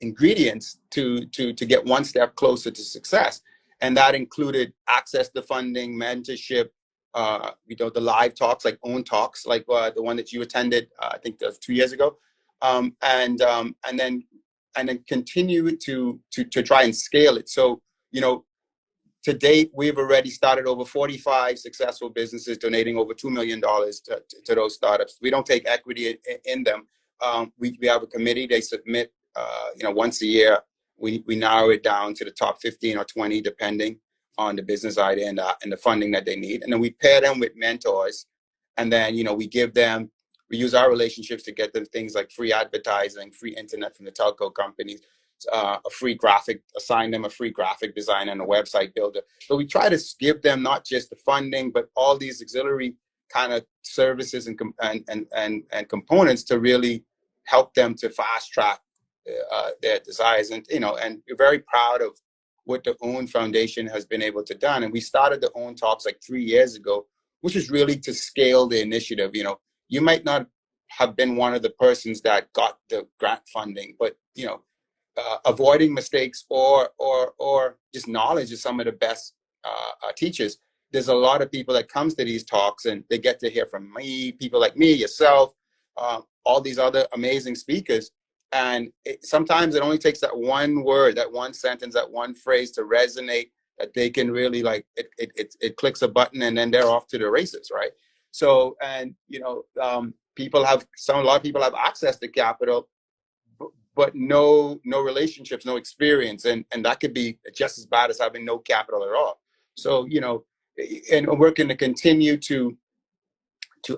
ingredients to get one step closer to success. And that included access to funding, mentorship, the live talks, like own talks, like the one that you attended, I think that was 2 years ago, and then continue to try and scale it. So, to date, we've already started over 45 successful businesses, donating over $2 million to those startups. We don't take equity in them. We have a committee. They submit, once a year. We narrow it down to the top 15 or 20, depending on the business idea and the funding that they need. And then we pair them with mentors. And then, we use our relationships to get them things like free advertising, free internet from the telco companies, assign them a free graphic designer and a website builder. So we try to give them not just the funding, but all these auxiliary kind of services and components to really help them to fast track their desires. And we're very proud of what the OWN Foundation has been able to done. And we started the OWN Talks like 3 years ago, which is really to scale the initiative. You might not have been one of the persons that got the grant funding, but avoiding mistakes or just knowledge is some of the best teachers. There's a lot of people that comes to these talks, and they get to hear from me, people like me, yourself, all these other amazing speakers. And sometimes it only takes that one word, that one sentence, that one phrase to resonate, that they can really it clicks a button, and then they're off to the races, right? So, and a lot of people have access to capital, but no relationships, no experience, and that could be just as bad as having no capital at all. So, and we're going to continue to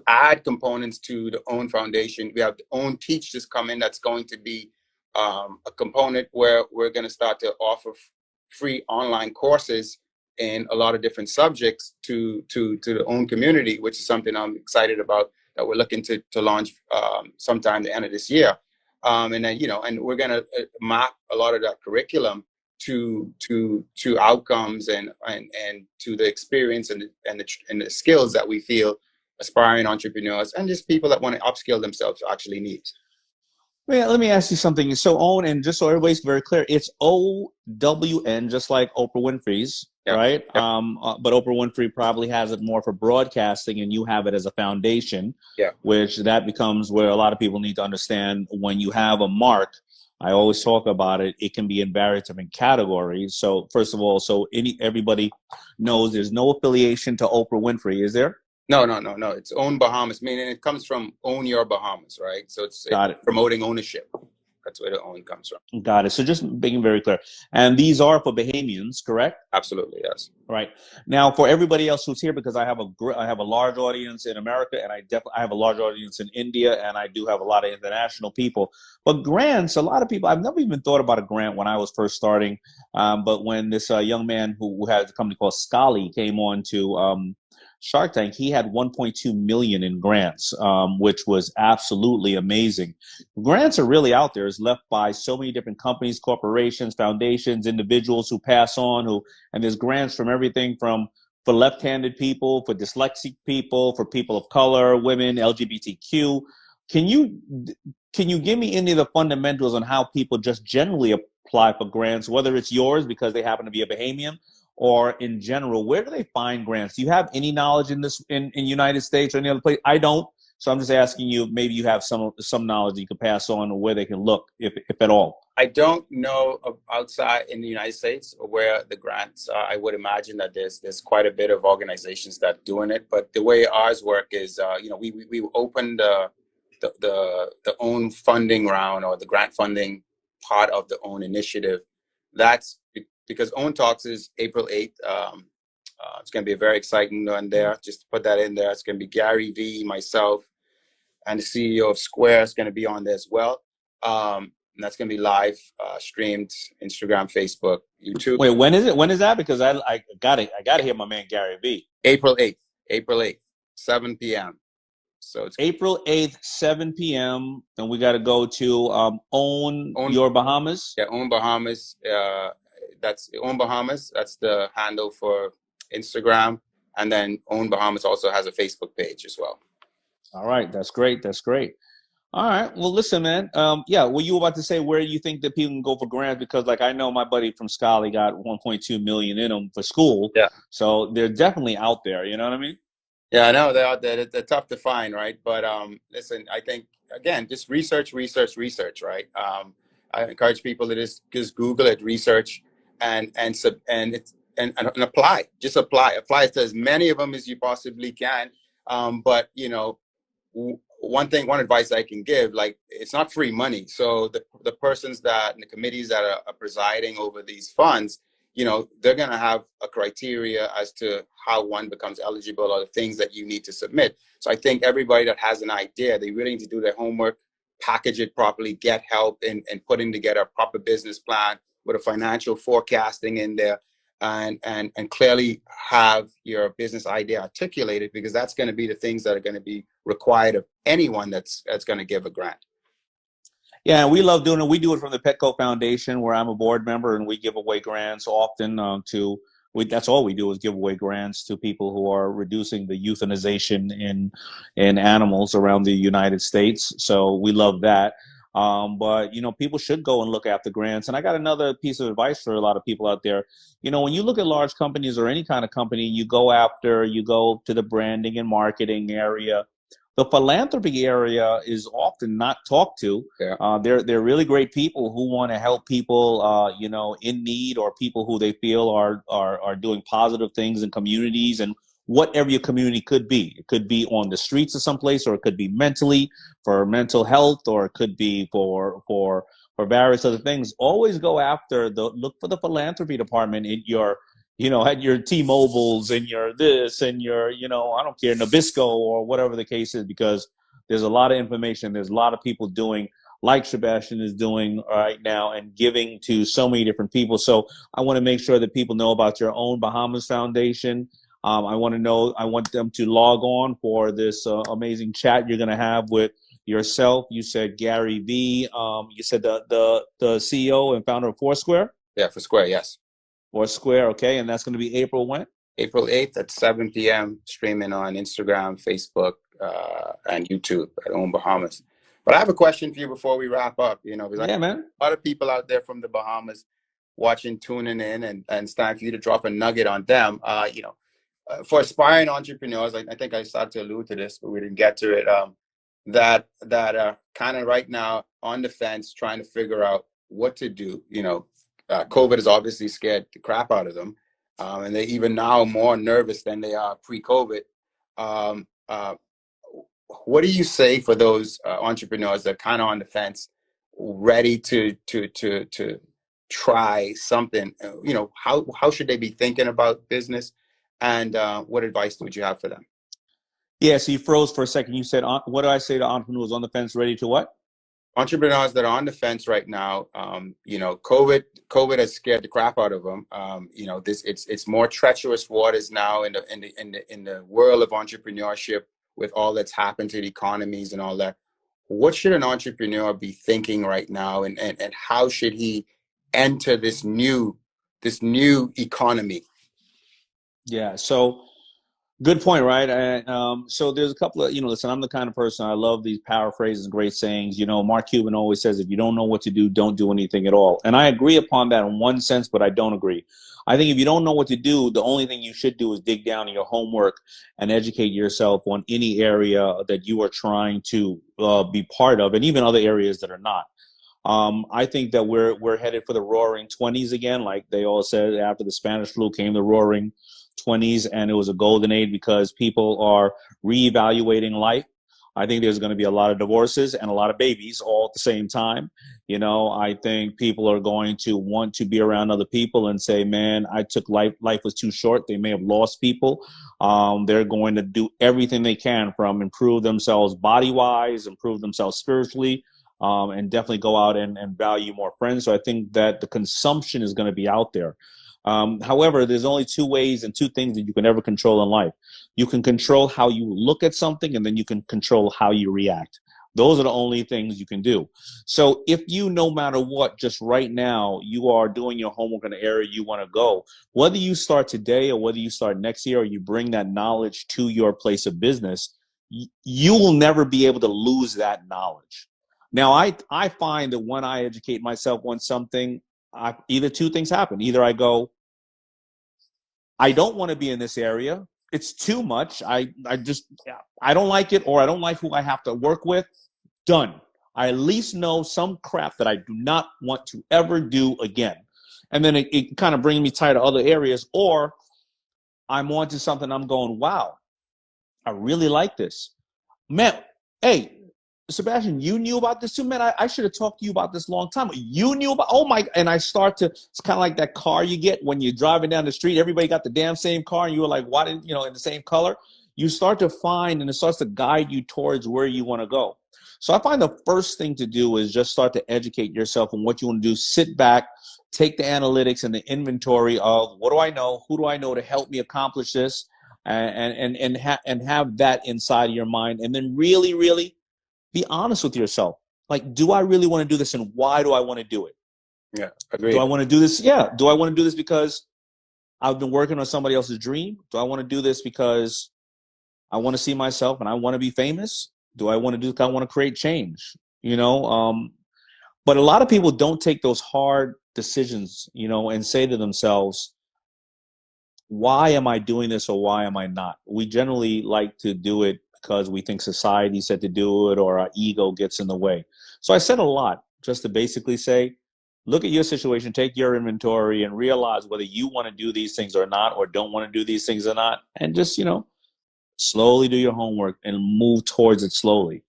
add components to the OWN Foundation. We have the OWN Teach just come in. That's going to be a component where we're going to start to offer free online courses in a lot of different subjects to the OWN community, which is something I'm excited about, that we're looking to launch sometime the end of this year. And then, and we're going to map a lot of that curriculum to outcomes and to the experience and the skills that we feel aspiring entrepreneurs and just people that want to upskill themselves actually need. Yeah, let me ask you something. So OWN, and just so everybody's very clear, it's OWN, just like Oprah Winfrey's, right? Yep. But Oprah Winfrey probably has it more for broadcasting, and you have it as a foundation, which that becomes where a lot of people need to understand when you have a mark. I always talk about it. It can be in various different categories. So first of all, everybody knows there's no affiliation to Oprah Winfrey, is there? No. It's Own Bahamas, meaning it comes from Own Your Bahamas, right? So it's promoting ownership. That's where the OWN comes from. Got it. So just being very clear. And these are for Bahamians, correct? Absolutely, yes. Right. Now, for everybody else who's here, because I have a large audience in America, and I have a large audience in India, and I do have a lot of international people. But grants, a lot of people, I've never even thought about a grant when I was first starting. But when this young man who has a company called Scally came on to Shark Tank, he had 1.2 million in grants, which was absolutely amazing. Grants are really out there. It's left by so many different companies, corporations, foundations, individuals who pass on, and there's grants from everything for left-handed people, for dyslexic people, for people of color, women, LGBTQ. Can you give me any of the fundamentals on how people just generally apply for grants, whether it's yours because they happen to be a Bahamian, or in general, where do they find grants? Do you have any knowledge in this in United States or any other place? I don't. So I'm just asking you, maybe you have some knowledge that you could pass on, or where they can look, if at all. I don't know outside in the United States where the grants are. I would imagine that there's quite a bit of organizations that are doing it. But the way ours work is, we opened the OWN funding round, or the grant funding part of the OWN initiative. That's because OWN Talks is April 8th. It's going to be a very exciting one there. Just to put that in there. It's going to be Gary V, myself, and the CEO of Square is going to be on there as well. And that's going to be live streamed, Instagram, Facebook, YouTube. Wait, when is it? When is that? Because I got to hear my man Gary V. April 8th, 7 p.m. So it's April 8th, 7 p.m. And we got to go to Own Your Bahamas. Yeah, Own Bahamas. That's Own Bahamas. That's the handle for Instagram, and then Own Bahamas also has a Facebook page as well. All right, that's great. That's great. All right. Well, listen, man. Yeah. Were you about to say where you think that people can go for grants? Because, like, I know my buddy from Scali got 1.2 million in them for school. Yeah. So they're definitely out there. You know what I mean? Yeah, I know they're out there. They're tough to find, right? But listen, I think again, just research, right? I encourage people to just Google it, research, and apply. Just apply to as many of them as you possibly can. But you know, one advice I can give, like, it's not free money. So the persons that and the committees that are presiding over these funds, you know, they're going to have a criteria as to how one becomes eligible or the things that you need to submit. So I think everybody that has an idea, they really need to do their homework, package it properly, get help in putting together a proper business plan with a financial forecasting in there, and clearly have your business idea articulated, because that's going to be the things that are going to be required of anyone that's going to give a grant. Yeah, we love doing it. We do it from the Petco Foundation, where I'm a board member, and we give away grants often that's all we do is give away grants to people who are reducing the euthanization in animals around the United States. So we love that. But, you know, people should go and look after grants. And I got another piece of advice for a lot of people out there. You know, when you look at large companies or any kind of company, you go to the branding and marketing area. The philanthropy area is often not talked to. Yeah. They're really great people who want to help people, you know, in need, or people who they feel are doing positive things in communities, and whatever your community could be. It could be on the streets of someplace, or it could be mentally for mental health, or it could be for various other things. Always go after look for the philanthropy department in your, you know, at your T-Mobiles and your this and your, you know, I don't care, Nabisco or whatever the case is, because there's a lot of information. There's a lot of people doing like Sebastian is doing right now and giving to so many different people. So I want to make sure that people know about your Own Bahamas Foundation. I want them to log on for this amazing chat you're going to have with yourself. You said Gary V. You said the CEO and founder of Foursquare? Yeah, for Square, yes. Foursquare, okay. And that's going to be April when? April 8th at 7 p.m. streaming on Instagram, Facebook, and YouTube at Own Bahamas. But I have a question for you before we wrap up. You know, because man. A lot of people out there from the Bahamas watching, tuning in, and it's time for you to drop a nugget on them. You know, for aspiring entrepreneurs, I think I started to allude to this, but we didn't get to it. That are kind of right now on the fence, trying to figure out what to do. You know, COVID has obviously scared the crap out of them, and they're even now more nervous than they are pre-COVID. What do you say for those entrepreneurs that are kind of on the fence, ready to try something? You know, how should they be thinking about business, and what advice would you have for them? Yeah, so you froze for a second. You said, what do I say to entrepreneurs on the fence, ready to what? Entrepreneurs that are on the fence right now. You know, COVID has scared the crap out of them. You know, it's more treacherous waters now in the world of entrepreneurship, with all that's happened to the economies and all that. What should an entrepreneur be thinking right now, and how should he enter this new economy? Yeah, so good point, right? And so there's a couple of, you know, listen, I'm the kind of person, I love these paraphrases and great sayings. You know, Mark Cuban always says, if you don't know what to do, don't do anything at all. And I agree upon that in one sense, but I don't agree. I think if you don't know what to do, the only thing you should do is dig down in your homework and educate yourself on any area that you are trying to be part of, and even other areas that are not. I think that we're headed for the roaring 20s again. Like they all said, after the Spanish flu came the roaring 20s, and it was a golden age because people are reevaluating life. I think there's going to be a lot of divorces and a lot of babies all at the same time. You know, I think people are going to want to be around other people and say, man, I took life was too short. They may have lost people. They're going to do everything they can from improve themselves body-wise, improve themselves spiritually, and definitely go out and value more friends. So I think that the consumption is going to be out there. However, there's only two ways and two things that you can ever control in life. You can control how you look at something, and then you can control how you react. Those are the only things you can do. So if you, no matter what, just right now, you are doing your homework in the area you want to go, whether you start today or whether you start next year, or you bring that knowledge to your place of business, you will never be able to lose that knowledge. Now, I find that when I educate myself on something, either two things happen. Either I go, I don't want to be in this area. It's too much. I don't like it, or I don't like who I have to work with. Done. I at least know some crap that I do not want to ever do again. And then it kind of brings me tired of other areas, or I'm on to something I'm going, wow, I really like this. Man, hey, Sebastian, you knew about this too, man. I should have talked to you about this a long time. You knew about, oh my, and I start to, it's kind of like that car you get when you're driving down the street, everybody got the damn same car, and you were like, why didn't, in the same color? You start to find, and it starts to guide you towards where you want to go. So I find the first thing to do is just start to educate yourself on what you want to do. Sit back, take the analytics and the inventory of what do I know, who do I know to help me accomplish this, and have that inside of your mind, and then really, really be honest with yourself. Like, do I really want to do this, and why do I want to do it? Yeah, agreed. Do I want to do this? Yeah. Do I want to do this because I've been working on somebody else's dream? Do I want to do this because I want to see myself and I want to be famous? Do I want to do? I want to create change. But a lot of people don't take those hard decisions, and say to themselves, why am I doing this, or why am I not? We generally like to do it because we think society said to do it, or our ego gets in the way. So I said a lot just to basically say, look at your situation, take your inventory, and realize whether you want to do these things or not, or don't want to do these things or not, and just, slowly do your homework and move towards it slowly.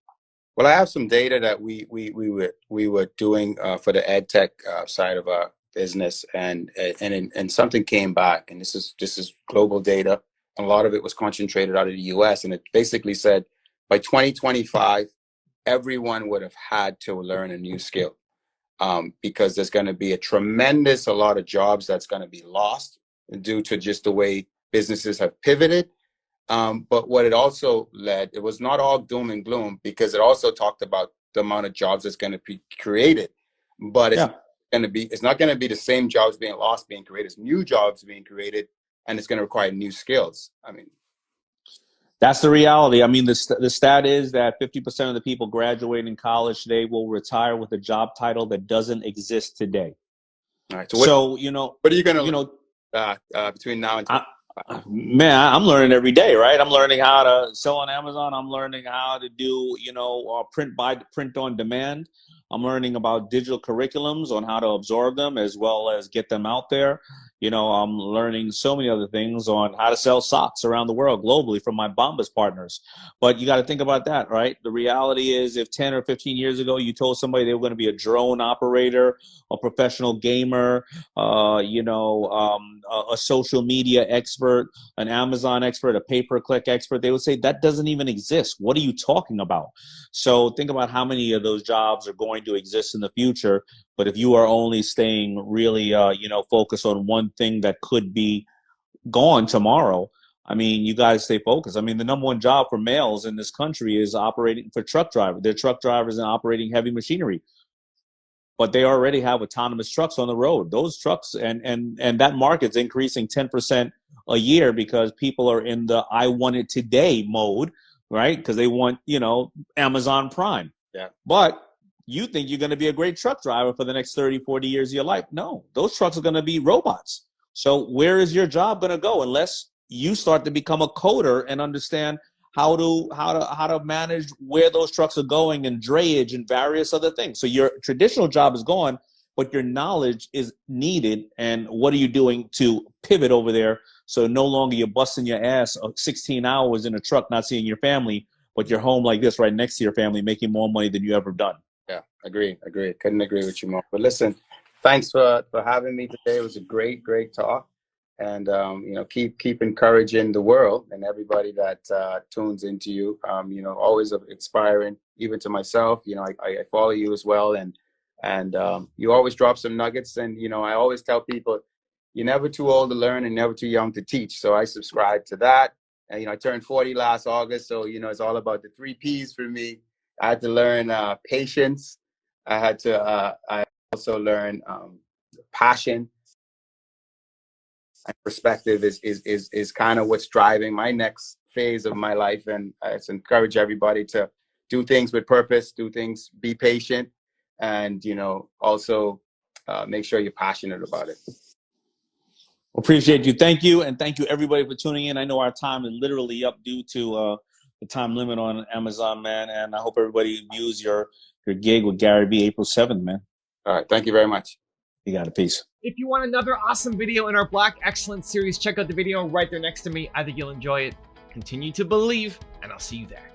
Well, I have some data that we were doing for the ed tech side of our business, and something came back, and this is global data. And a lot of it was concentrated out of the U.S. And it basically said by 2025, everyone would have had to learn a new skill, because there's going to be a lot of jobs that's going to be lost due to just the way businesses have pivoted. But what it also it was not all doom and gloom, because it also talked about the amount of jobs that's going to be created. But it's not going to be the same jobs being lost, being created. It's new jobs being created, and it's going to require new skills. I mean, that's the reality. I mean, the stat is that 50% of the people graduating college today will retire with a job title that doesn't exist today. All right. So, what are you going to learn between now and 20? Man, I'm learning every day, right? I'm learning how to sell on Amazon. I'm learning how to do, print on demand. I'm learning about digital curriculums, on how to absorb them as well as get them out there. I'm learning so many other things on how to sell socks around the world globally from my Bombas partners. But you got to think about that, right? The reality is, if 10 or 15 years ago you told somebody they were going to be a drone operator, a professional gamer, a social media expert, an Amazon expert, a pay-per-click expert, they would say that doesn't even exist. What are you talking about? So think about how many of those jobs are going to exist in the future. But if you are only staying really, focused on one thing that could be gone tomorrow, I mean, you got to stay focused. I mean, the number one job for males in this country is operating for truck drivers. They're truck drivers and operating heavy machinery. But they already have autonomous trucks on the road. Those trucks and that market's increasing 10% a year because people are in the I want it today mode, right? Because they want, Amazon Prime. Yeah. But you think you're going to be a great truck driver for the next 30, 40 years of your life. No, those trucks are going to be robots. So where is your job going to go unless you start to become a coder and understand how to manage where those trucks are going and drayage and various other things. So your traditional job is gone, but your knowledge is needed. And what are you doing to pivot over there? So no longer you're busting your ass 16 hours in a truck, not seeing your family, but you're home like this right next to your family, making more money than you ever done. Yeah, agree. Couldn't agree with you more. But listen, thanks for having me today. It was a great talk. And, keep encouraging the world and everybody that tunes into you. Always inspiring, even to myself. I follow you as well. And you always drop some nuggets. And, I always tell people, you're never too old to learn and never too young to teach. So I subscribe to that. And, I turned 40 last August. So, it's all about the 3 Ps for me. I had to learn patience. I also learned passion and perspective is kind of what's driving my next phase of my life. And I just encourage everybody to do things with purpose, be patient, and, you know, also make sure you're passionate about it. Appreciate you. Thank you. And thank you everybody for tuning in. I know our time is literally up due to the time limit on Amazon, man. And I hope everybody views your gig with Gary B April 7th, man. All right. Thank you very much. You got a piece. If you want another awesome video in our Black Excellence series, check out the video right there next to me. I think you'll enjoy it. Continue to believe, and I'll see you there.